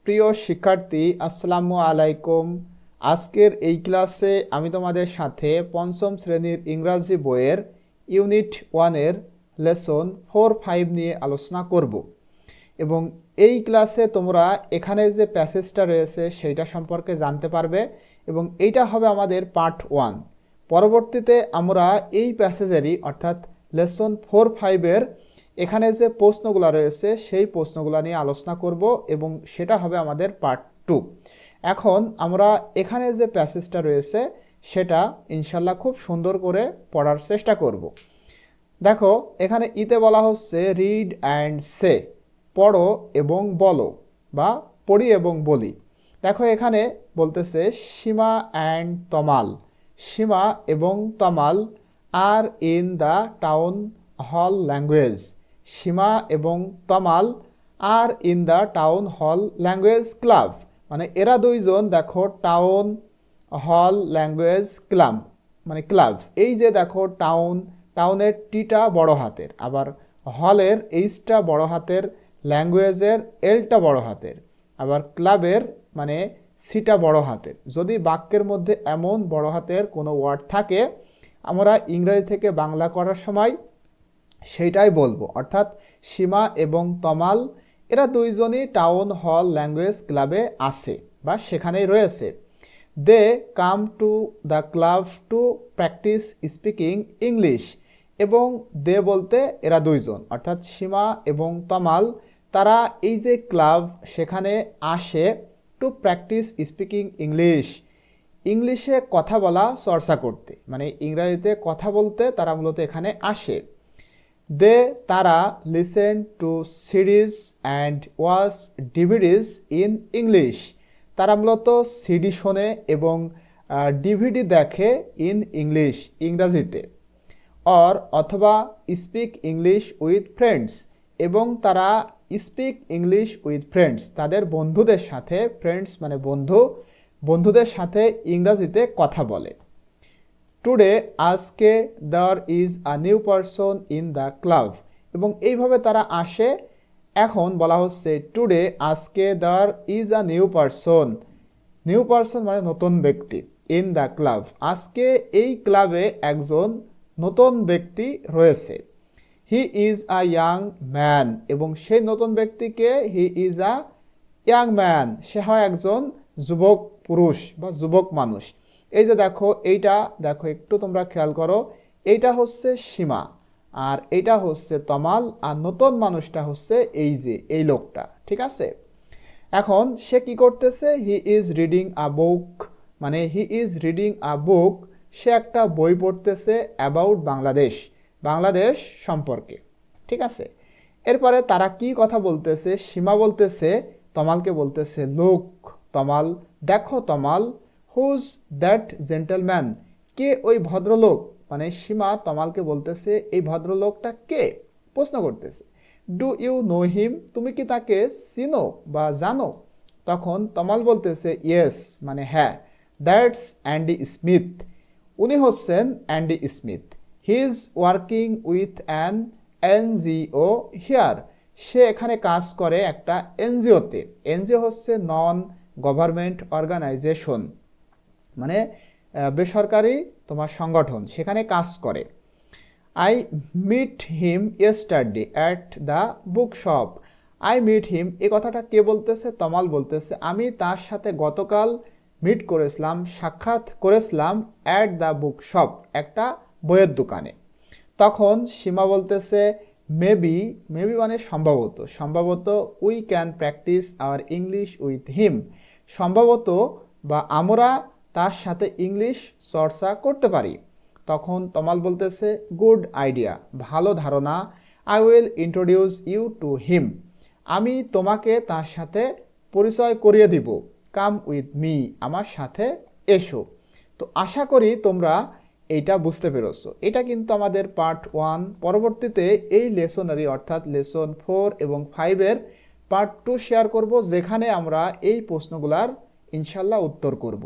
প্রিয় শিক্ষার্থী, আসসালামু আলাইকুম। আজকের এই ক্লাসে আমি তোমাদের সাথে পঞ্চম শ্রেণীর ইংরাজি বইয়ের ইউনিট 1-এর লেসন 4-5 নিয়ে আলোচনা করব এবং এই ক্লাসে তোমরা এখানে যে প্যাসেজটা রয়েছে সেইটা সম্পর্কে জানতে পারবে এবং এইটা হবে আমাদের পার্ট 1। পরবর্তীতে আমরা এই প্যাসেজেরই অর্থাৎ লেসন 4-5-এর এখানে যে প্রশ্নগুলো রয়েছে সেই প্রশ্নগুলো নিয়ে আলোচনা করব এবং সেটা হবে আমাদের পার্ট 2। এখন আমরা এখানে যে প্যাসেজটা রয়েছে সেটা ইনশাল্লাহ খুব সুন্দর করে পড়ার চেষ্টা করব। দেখো, এখানে ইতে বলা হচ্ছে রিড অ্যান্ড সে, পড়ো এবং বলো বা পড়ি এবং বলি। দেখো, এখানে বলতেছে সীমা অ্যান্ড তমাল। সীমা এবং Tamal are in the town hall language. Seema এবং Tamal are in the town hall language club. মানে এরা দুইজন দেখো টাউন হল ল্যাঙ্গুয়েজ ক্লাব মানে ক্লাব। এই যে দেখো টাউনের টিটা বড় হাতের, আবার হলের এইচটা বড় হাতের, ল্যাঙ্গুয়েজের এলটা বড় হাতের, আবার ক্লাবের মানে সিটা বড় হাতের। যদি বাক্যের মধ্যে এমন বড় হাতের কোনো ওয়ার্ড থাকে আমরা ইংরেজি থেকে বাংলা করার সময় সেইটাই বলবো। অর্থাৎ সীমা এবং তমাল এরা দুইজনই টাউন হল ল্যাঙ্গুয়েজ ক্লাবে আছে বা সেখানেই রয়েছে। They come to the club to practise speaking English. এবং দে বলতে এরা দুইজন অর্থাৎ সীমা এবং তমাল, তারা এই যে ক্লাব সেখানে আসে টু প্র্যাকটিস স্পিকিং ইংলিশ, ইংলিশে কথা বলা চর্চা করতে, মানে ইংরেজিতে কথা বলতে তারা মূলত এখানে আসে। তারা listen to CDs and watch DVDs in English. তারা মূলত সিডি শোনে এবং ডিভিডি দেখে ইন ইংলিশ, ইংরাজিতে। অথবা স্পিক ইংলিশ উইথ ফ্রেন্ডস, এবং তারা স্পিক ইংলিশ উইথ ফ্রেন্ডস, তাদের বন্ধুদের সাথে, ফ্রেন্ডস মানে বন্ধুদের সাথে ইংরাজিতে কথা বলে। টুডে আজকে there is a new person in the club, এবং এইভাবে তারা আসে। এখন বলা হচ্ছে টুডে আজকে there is a new person, new person মানে নতুন ব্যক্তি, ইন দ্য ক্লাব আজকে এই ক্লাবে একজন নতুন ব্যক্তি রয়েছে। He is a young man, এবং সেই নতুন ব্যক্তিকে he is a young man, সে হয় একজন যুবক পুরুষ বা যুবক মানুষ। এই যে দেখো, এইটা দেখো একটু তোমরা খেয়াল করো, এইটা হচ্ছে সীমা আর এইটা হচ্ছে তমাল, আর নতুন মানুষটা হচ্ছে এই যে এই লোকটা, ঠিক আছে। এখন সে কি করতেছে, হি ইজ রিডিং আ বুক, মানে হি ইজ রিডিং আ বুক, সে একটা বই পড়তেছে অ্যাবাউট বাংলাদেশ সম্পর্কে, ঠিক আছে। এরপরে তারা কি কথা বলতেছে, সীমা বলতেছে তমালকে বলতেছে লুক তমাল, দেখো তমাল, হুজ দ্যাট জেন্টলম্যান, কে ওই ভদ্রলোক, মানে সীমা তমালকে বলতেছে এই ভদ্রলোকটা কে, প্রশ্ন করতেছে। ডু ইউ নো হিম, তুমি কি তাকে চিনো বা জানো? তখন তমাল বলতেছে ইয়েস মানে হ্যাঁ। দ্যাটস অ্যান্ডি স্মিথ, উনি হচ্ছেন Andy Smith. He is working with an NGO here, সে এখানে কাজ করে একটা এনজিওতে। এনজিও হচ্ছে নন গভর্নমেন্ট অর্গানাইজেশন, মানে বেসরকারি তোমার সংগঠন, সেখানে কাজ করে। I meet him yesterday at the book shop. I meet him, এই কথাটা কে বলতেছে, তমাল বলতেছে আমি তার সাথে গতকাল মিট করেছিলাম, সাক্ষাৎ করেছিলাম, অ্যাট দ্য বুক শপ, একটা বইয়ের দোকানে। তখন সীমা বলতেছে মেবি মানে সম্ভবত we can practise our English with him, সম্ভবত বা আমরা তার সাথে ইংলিশ চর্চা করতে পারি। তখন তমাল বলতেছে গুড আইডিয়া, ভালো ধারণা। I will introduce you to him, আমি তোমাকে তার সাথে পরিচয় করিয়ে দিব। কাম উইথ মি, আমার সাথে এসো। তো আশা করি তোমরা এইটা বুঝতে পেরেছো। এটা কিন্তু আমাদের পার্ট 1। পরবর্তীতে এই লেসনারি অর্থাৎ লেসন 4 এবং 5-এর পার্ট 2 শেয়ার করব, যেখানে আমরা এই প্রশ্নগুলার ইনশাল্লাহ উত্তর করব।